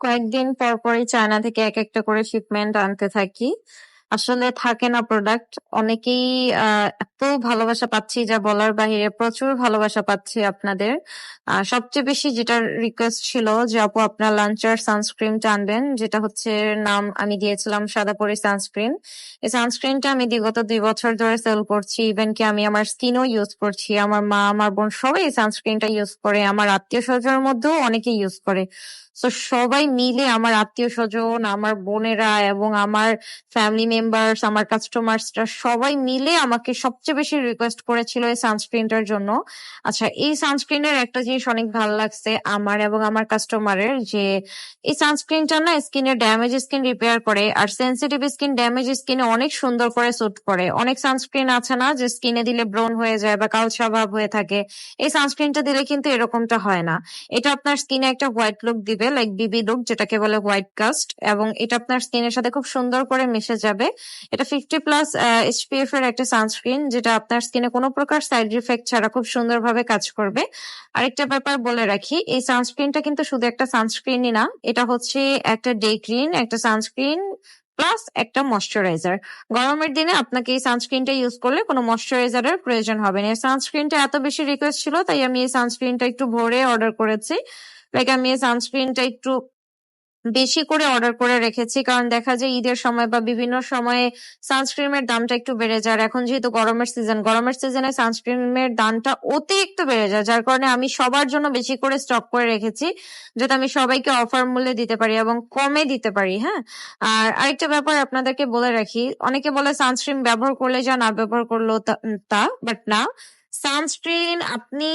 কয়েকদিন পরপরই চায়না থেকে একটা করে শিপমেন্ট আনতে থাকি। আসলে থাকে না প্রোডাক্ট। অনেকেই এত ভালোবাসা পাচ্ছি যা বলার বাহিরে। প্রচুর ভালোবাসা পাচ্ছি আপনাদের। সবচেয়ে বেশি যেটা রিকোয়েস্ট ছিল যে আপু আপনার লাঞ্চার সানস্ক্রিনটা আনবেন, যেটা হচ্ছে নাম আমি দিয়েছিলাম সাদাপরি সানস্ক্রিন। এই সানস্ক্রিনটা আমি বিগত 2 বছর ধরে সেল করছি। ইভেন কি আমি আমার স্কিনও ইউজ করছি। আমার মা, আমার বোন সবাই এই সানস্ক্রিনটা ইউজ করে। আমার আত্মীয় স্বজনের মধ্যেও অনেকে ইউজ করে। তো সবাই মিলে, আমার আত্মীয় স্বজন, আমার বোনেরা এবং আমার ফ্যামিলি মেম্বার্স, আমার কাস্টমার্সরা সবাই মিলে আমাকে সবচেয়ে বেশি রিকোয়েস্ট করেছিল এই সানস্ক্রিনটার জন্য। আচ্ছা, এই সানস্ক্রিনের একটা জিনিস অনেক ভালো লাগছে আমার এবং আমার কাস্টমারের, যে এই সানস্ক্রিনটা না স্কিনের ড্যামেজ স্কিন রিপেয়ার করে, আর সেনসিটিভ স্কিন ড্যামেজ স্কিনে অনেক সুন্দর করে স্যুট করে। অনেক সানস্ক্রিন আছে না যে স্কিনে দিলে ব্রন হয়ে যায় বা কালচা ভাব হয়ে থাকে, এই সানস্ক্রিনটা দিলে কিন্তু এরকমটা হয় না। এটা আপনার স্কিনে একটা হোয়াইট লুক দিবে, লাইক বিবি লুক, যেটাকে বলে হোয়াইট কাস্ট, এবং এটা আপনার স্কিনের সাথে খুব সুন্দর করে মিশে যাবে। এটা 50+ SPF এর একটা সানস্ক্রিন, যেটা আপনার স্কিনে কোনো প্রকার সাইড ইফেক্ট ছাড়া খুব সুন্দরভাবে কাজ করবে। আরেকটা ব্যাপার বলে রাখি, এই সানস্ক্রিনটা কিন্তু শুধু একটা সানস্ক্রিনই না, এটা হচ্ছে একটা ডে ক্রিম, একটা সানস্ক্রিন প্লাস একটা ময়শ্চারাইজার। গরমের দিনে আপনাকে এই সানস্ক্রিনটা ইউজ করলে কোনো ময়শ্চারাইজারের প্রয়োজন হবে না। এই সানস্ক্রিনটা এত বেশি রিকোয়েস্ট ছিল, তাই আমি এই সানস্ক্রিনটা একটু ভোরে অর্ডার করেছি। লাইক আমি এই সানস্ক্রিনটা একটু বেশি করে অর্ডার করে রেখেছি, কারণ দেখা যায় ঈদের সময় বা বিভিন্ন সময়ে সানস্ক্রিনের দামটা একটু বেড়ে যায়। আর এখন যেহেতু গরমের সিজনে সানস্ক্রিনের দামটা অতিরিক্ত বেড়ে যায়, যার কারণে আমি সবার জন্য বেশি করে স্টক করে রেখেছি, যাতে আমি সবাইকে অফার মূল্যে দিতে পারি এবং কমে দিতে পারি। হ্যাঁ, আর আরেকটা ব্যাপার আপনাদেরকে বলে রাখি, অনেকে বলে সানস্ক্রিন ব্যবহার করলে যা, না ব্যবহার করলেও তা, বাট না, সানস্ক্রিন আপনি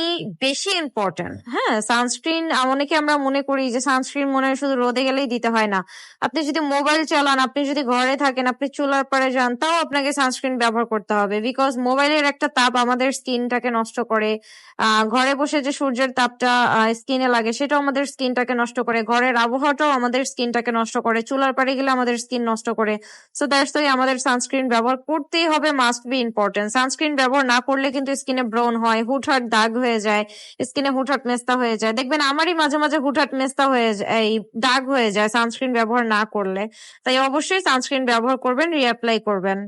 বেশি ইম্পর্টেন্ট। হ্যাঁ, সানস্ক্রিন অনেকে আমরা মনে করি যে সানস্ক্রিন মনে হয় শুধু রোদে গেলেই দিতে হয়। না, আপনি যদি মোবাইল চালান, আপনি যদি ঘরে থাকেন, আপনি চুলার পাড়ে যান, তাও আপনাকে সানস্ক্রিন ব্যবহার করতে হবে, বিকজ মোবাইলের একটা তাপ আমাদের স্কিনটাকে নষ্ট করে। ঘরে বসে যে সূর্যের তাপটা স্কিনে লাগে, সেটাও আমাদের স্কিনটাকে নষ্ট করে। ঘরের আবহাওয়াটাও আমাদের স্কিনটাকে নষ্ট করে। চুলার পাড়ে গেলে আমাদের স্কিন নষ্ট করে। সো দ্যাটস ওয়াই আমাদের সানস্ক্রিন ব্যবহার করতেই হবে, মাস্ট বি ইম্পর্টেন্ট। সানস্ক্রিন ব্যবহার না করলে কিন্তু স্কিনে ব্রন হয়, হুটহাট দাগ হয়ে যায়, স্কিনে হুটহাট মেস্তা হয়ে যায়। দেখবেন আমারই মাঝে মাঝে হুটহাট মেস্তা হয়ে যায়, এই দাগ হয়ে যায় সানস্ক্রিন ব্যবহার না করলে। তাই অবশ্যই সানস্ক্রিন ব্যবহার করবেন, রিঅ্যাপ্লাই করবেন।